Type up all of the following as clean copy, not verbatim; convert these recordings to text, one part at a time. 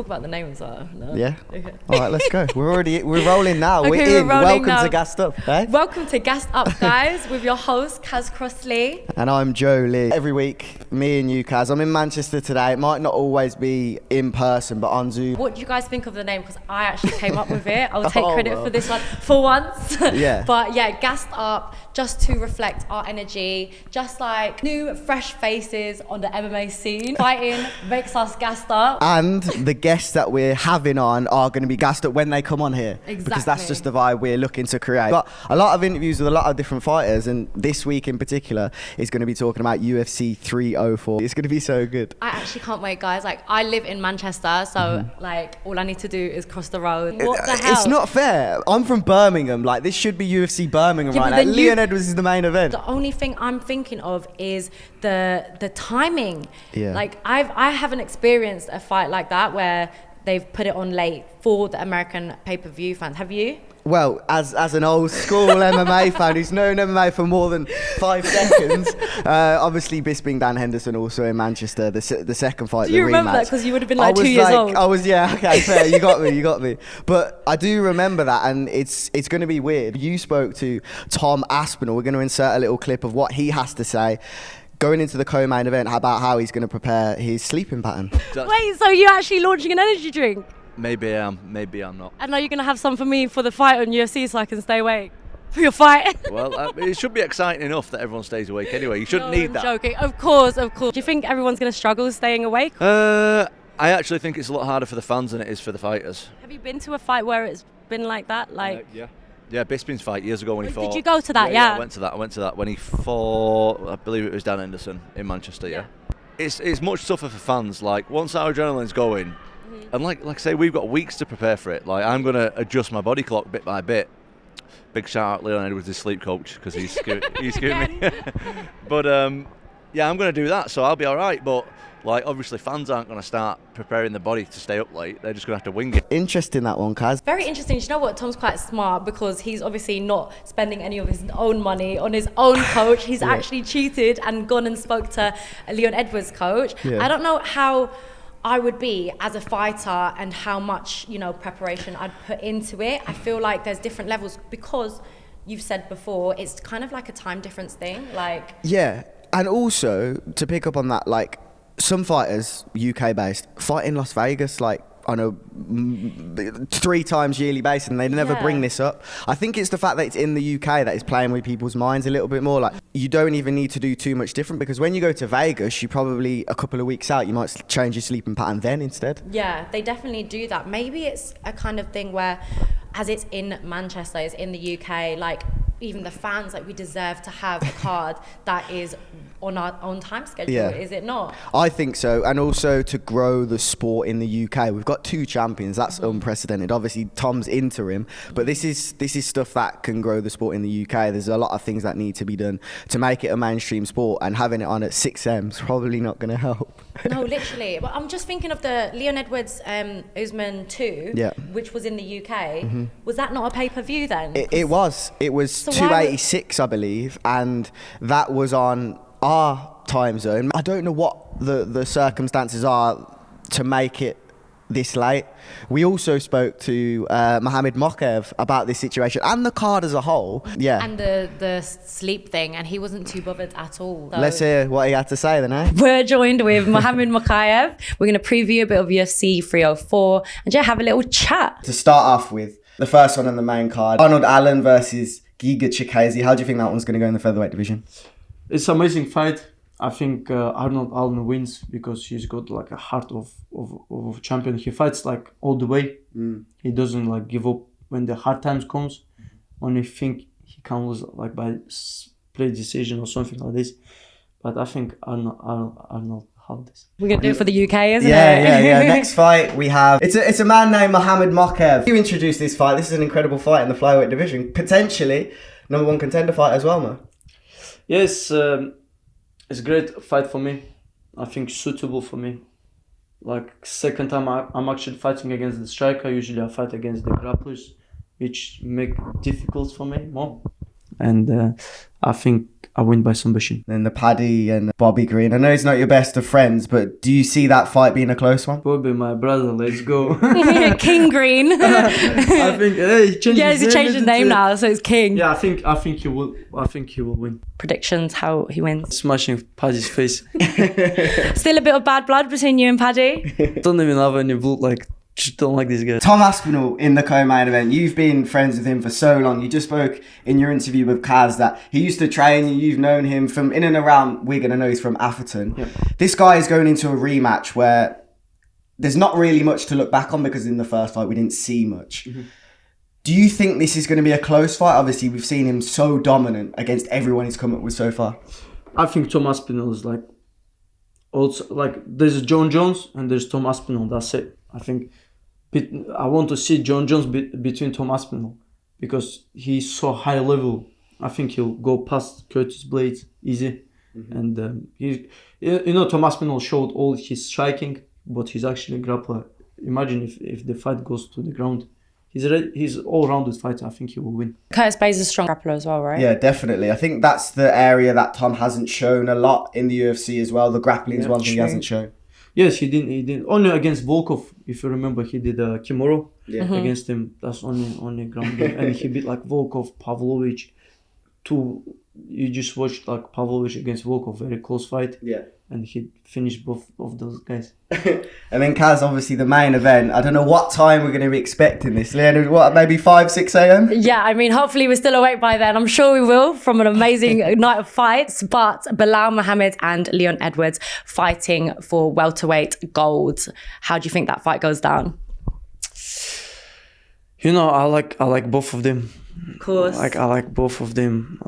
talk about the name as well? No? Yeah. Okay. All right, let's go. We're rolling now. Okay, we're in. rolling Welcome now. to Gasssed Up. Eh? Welcome to Gasssed Up, guys, with your host, Crossley. And I'm Joe Leigh. Every week, me and you, Kaz. I'm in Manchester today. It might not always be in person, but on Zoom. What do you guys think of the name? Because I actually came up with it. I'll take Oh, credit well. for this one for once. Yeah. But yeah, Gasssed Up, just to reflect our energy, just like new, fresh faces on the MMA scene. Fighting makes us gassed up. And the guests that we're having on are going to be gassed up when they come on here. Exactly. Because that's just the vibe we're looking to create. Got a lot of interviews with a lot of different fighters, and this week in particular is going to be talking about UFC 304. It's going to be so good. I actually can't wait, guys. Like, I live in Manchester, so like all I need to do is cross the road. What the hell? It's not fair. I'm from Birmingham. Like, this should be UFC Birmingham Yeah, right but now. then Leon Edwards is the main event. The only thing I'm thinking of is the timing. Yeah. Like I haven't experienced a fight like that where they've put it on late for the American pay-per-view fans. Have you? Well, as an old school MMA fan who's known MMA for more than 5 seconds, obviously Bisping Dan Henderson also in Manchester, the second fight, Do the you remember rematch. that? Because you would have been like 2 years old. I was, yeah, okay, fair, you got me. But I do remember that, and it's going to be weird. You spoke to Tom Aspinall. We're going to insert a little clip of what he has to say going into the co-main event about how he's going to prepare his sleeping pattern. Wait, so you're actually launching an energy drink? Maybe I am, maybe I'm not. And are you going to have some for me for the fight on UFC so I can stay awake for your fight? Well, it should be exciting enough that everyone stays awake anyway. You shouldn't need I'm that. joking. Of course. Do you think everyone's going to struggle staying awake? I actually think it's a lot harder for the fans than it is for the fighters. Have you been to a fight where it's been like that? Like, Yeah, Bisping's fight years ago when he fought. Did you go to that? Yeah. I went to that when he fought, I believe it was Dan Henderson in Manchester, yeah. It's much tougher for fans. Like, once our adrenaline's going, and like I say, we've got weeks to prepare for it. Like, I'm going to adjust my body clock bit by bit. Big shout out Leon Edwards, his sleep coach, because he's screwing me. But yeah, I'm going to do that, so I'll be all right. But like, obviously, fans aren't going to start preparing the body to stay up late. They're just going to have to wing it. Interesting, that one, Kaz. Very interesting. Do you know what? Tom's quite smart because he's obviously not spending any of his own money on his own coach. He's actually cheated and gone and spoke to Leon Edwards' coach. Yeah. I don't know how I would be as a fighter and how much, preparation I'd put into it. I feel like there's different levels because you've said before, it's kind of like a time difference thing. Like, Yeah, and also, to pick up on that, like, some fighters, UK based, fight in Las Vegas like on a 3 times yearly basis, and they never bring this up. I think it's the fact that it's in the UK that is playing with people's minds a little bit more. Like, you don't even need to do too much different, because when you go to Vegas, you probably a couple of weeks out, you might change your sleeping pattern then instead. yeah, they definitely do that. Maybe it's a kind of thing where, as it's in Manchester, it's in the UK, like, even the fans, like, we deserve to have a card that is on our own time schedule, is it not? I think so, and also to grow the sport in the UK. We've got 2 champions, that's unprecedented. Obviously, Tom's interim, but this is stuff that can grow the sport in the UK. There's a lot of things that need to be done to make it a mainstream sport, and having it on at 6am is probably not going to help. No, literally. But I'm just thinking of the Leon Edwards Usman 2, which was in the UK. Was that not a pay-per-view then? It was. It was So 286, I believe, and that was on our time zone. I don't know what the circumstances are to make it this late. We also spoke to Muhammad Mokaev about this situation and the card as a whole. Yeah. And the sleep thing, and he wasn't too bothered at all. So Let's hear what he had to say then, eh? we're joined with Muhammad Mokaev. We're going to preview a bit of UFC 304 and just have a little chat. To start off with, the first one on the main card, Arnold Allen versus Giga Chikadze. How do you think that one's going to go in the featherweight division? It's an amazing fight. I think Arnold Allen wins because he's got like a heart of a champion. He fights like all the way. He doesn't like give up when the hard times comes. When you think he can lose like by split decision or something like this. But I think Arnold have this. We're going to do it for the UK, isn't it? Yeah. Next fight we have, it's a man named Muhammad Mokaev. You introduced this fight. This is an incredible fight in the flyweight division. Potentially #1 contender fight as well, man. Yes, it's a great fight for me. I think suitable for me. Like, second time I'm actually fighting against the striker. Usually I fight against the grapplers, which make difficult for me more. And I think I win by submission. Then the Paddy and Bobby Green. I know it's not your best of friends, but do you see that fight being a close one? Bobby, my brother, let's go. King Green. I think he changed his name now, so it's King. Yeah, I think he will. I think he will win. Predictions: how he wins? Smashing Paddy's face. Still a bit of bad blood between you and Paddy. Don't even have any blood. Like, just don't like this guy. Tom Aspinall in the co-main event. You've been friends with him for so long. You just spoke in your interview with Kaz that he used to train you. You've known him from in and around Wigan. I know he's from Atherton. Yep. This guy is going into a rematch where there's not really much to look back on because in the first fight we didn't see much. Mm-hmm. Do you think this is going to be a close fight? Obviously, we've seen him so dominant against everyone he's come up with so far. I think Tom Aspinall is like, also like there's John Jones and there's Tom Aspinall. That's it. I think I want to see John Jones between Tom Aspinall because he's so high level. I think he'll go past Curtis Blades easy. Mm-hmm. And Tom Aspinall showed all his striking, but he's actually a grappler. Imagine if the fight goes to the ground. He's all-rounded fighter. I think he will win. Curtis Blades is a strong grappler as well, right? Yeah, definitely. I think that's the area that Tom hasn't shown a lot in the UFC as well. The grappling is one thing he hasn't shown. Yes, he didn't. Only against Volkov, if you remember, he did Kimura against him. That's only ground game. And he beat like Volkov, Pavlovich. You just watched like Pavlovich against Volkov, very close fight. Yeah. And he finished both of those guys. And then Kaz, obviously the main event. I don't know what time we're going to be expecting this. Leonard, what, maybe 5, 6 a.m? Yeah, I mean, hopefully we're still awake by then. I'm sure we will from an amazing night of fights. But Belal Muhammad and Leon Edwards fighting for welterweight gold. How do you think that fight goes down? You know, I like both of them. Of course. I like both of them.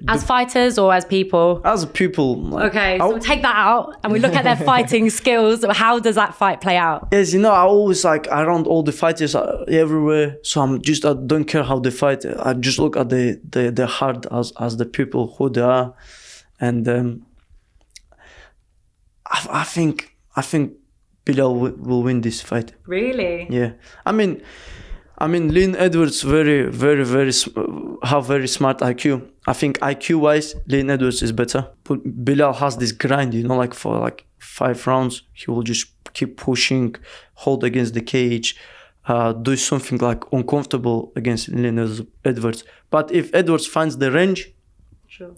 As fighters or as people? As people. Okay, so we take that out and we look at their fighting skills. How does that fight play out? Yes, I always around all the fighters everywhere. So I don't care how they fight. I just look at the heart as the people who they are, and I think Bilal will win this fight. Really? Yeah, I mean, Leon Edwards very have very smart IQ. I think IQ-wise, Leon Edwards is better. But Bilal has this grind, for 5 rounds, he will just keep pushing, hold against the cage, do something uncomfortable against Leon Edwards. But if Edwards finds the range, sure,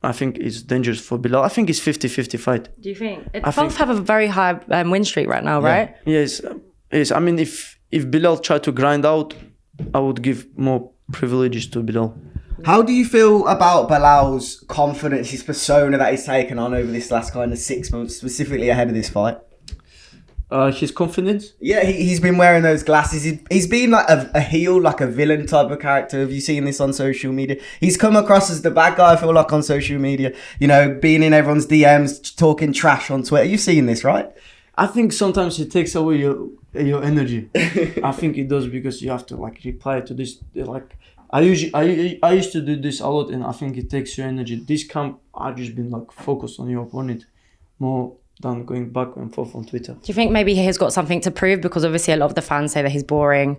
I think it's dangerous for Bilal. I think it's 50-50 fight. Do you think? Both have a very high win streak right now, right? Yes. I mean, if Bilal tried to grind out, I would give more privileges to Bilal. How do you feel about Bilal's confidence, his persona that he's taken on over this last kind of 6 months, specifically ahead of this fight? His confidence? Yeah, he's been wearing those glasses. He's been like a heel, like a villain type of character. Have you seen this on social media? He's come across as the bad guy, I feel like, on social media. Being in everyone's DMs, talking trash on Twitter. You've seen this, right? I think sometimes it takes away your energy. I think it does because you have to reply to this. I used to do this a lot, and I think it takes your energy. This camp, I've just been focused on your opponent more than going back and forth on Twitter. Do you think maybe he's got something to prove? Because obviously a lot of the fans say that he's boring.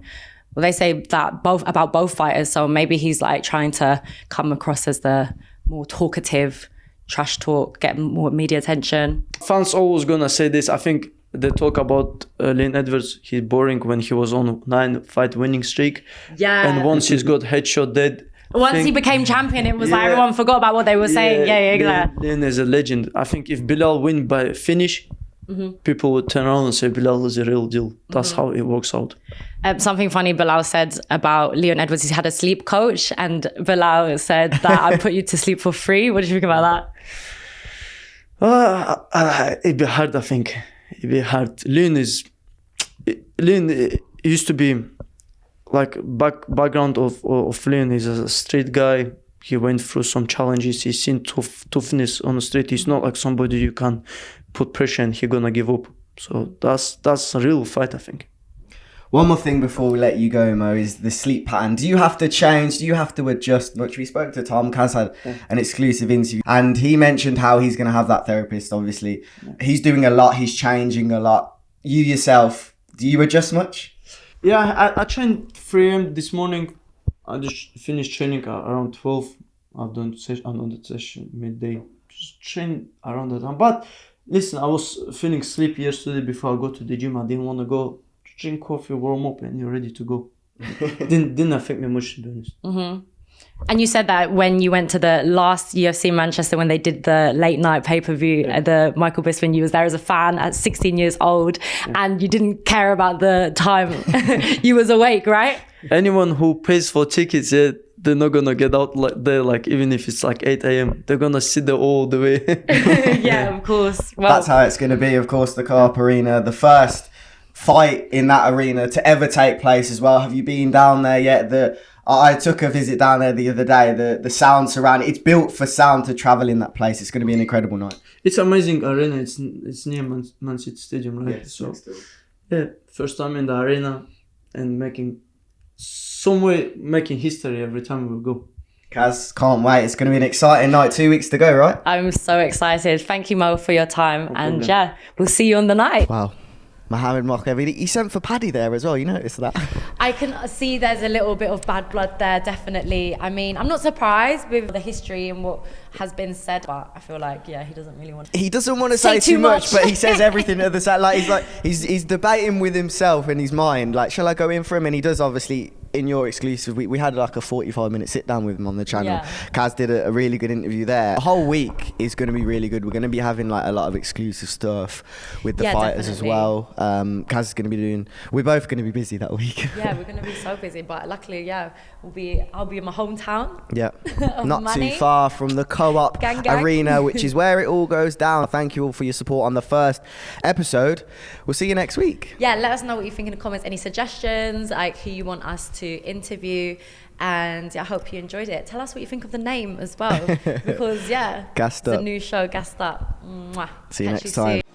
Well, they say that about both fighters, so maybe he's trying to come across as the more talkative, trash talk, get more media attention. Fans always gonna say this. I think they talk about Leon Edwards. He's boring when he was on a 9-fight winning streak. Yeah. And once he's got headshot dead. Once he became champion, it was everyone forgot about what they were saying. Yeah. Leon is a legend. I think if Bilal win by finish, people would turn around and say Bilal is a real deal. That's how it works out. Something funny Bilal said about Leon Edwards, he's had a sleep coach, and Bilal said that I put you to sleep for free. What do you think about that? It'd be hard, I think. It'd be hard. Leon used to be background of Leon is a street guy. He went through some challenges. He's seen toughness on the street. He's not like somebody you can put pressure and he's gonna give up. So that's a real fight, I think. One more thing before we let you go, Mo, is the sleep pattern. Do you have to change? Do you have to adjust much? We spoke to Tom. Kaz had an exclusive interview, and he mentioned how he's going to have that therapist, obviously. He's doing a lot. He's changing a lot. You yourself, do you adjust much? Yeah, I trained 3 a.m. this morning. I just finished training around 12. I've done another session midday. Just train around that time. But listen, I was feeling sleepy yesterday before I go to the gym. I didn't want to go. Drink coffee, warm up, and you're ready to go. didn't affect me much, to be honest. Mm-hmm. And you said that when you went to the last UFC Manchester, when they did the late night pay-per-view, the Michael Bisping, you was there as a fan at 16 years old, and you didn't care about the time. You was awake, right? Anyone who pays for tickets, they're not gonna get out like there, like even if it's like 8 a.m. They're gonna sit there all the way. Yeah, of course. Well, That's how it's going to be, of course, the Co-op Arena. The first fight in that arena to ever take place as well. Have you been down there yet? I took a visit down there the other day. The sound surrounding, it's built for sound to travel in that place. It's going to be an incredible night. It's amazing arena. It's near Man City Stadium, right? Yes, so first time in the arena and making history every time we go. Kaz, can't wait. It's going to be an exciting night. 2 weeks to go, right? I'm so excited. Thank you, Mo, for your time. And yeah, we'll see you on the night. Wow. Mohammad Mokaev, he sent for Paddy there as well, you noticed that? I can see there's a little bit of bad blood there, definitely. I mean, I'm not surprised with the history and what has been said, but I feel like, he doesn't really want to. He doesn't want to say too much, but he says everything at the same. Like he's debating with himself in his mind. Like, shall I go in for him? And he does, obviously. In your exclusive, we had like a 45-minute sit down with him on the channel. Yeah. Kaz did a really good interview there. The whole week is going to be really good. We're going to be having like a lot of exclusive stuff with the fighters definitely. as well. Kaz is going to be we're both going to be busy that week. Yeah, we're going to be so busy, but luckily, I'll be in my hometown. Yeah, of not Manny. too far from the Co-op Gang, gang. Arena, which is where it all goes down. Thank you all for your support on the first episode. We'll see you next week. Yeah, let us know what you think in the comments. Any suggestions, like who you want us to interview, and I hope you enjoyed it. Tell us what you think of the name as well, because Gassed it's Up. a new show, Gassed Up. Mwah. See you Catch next time. soon.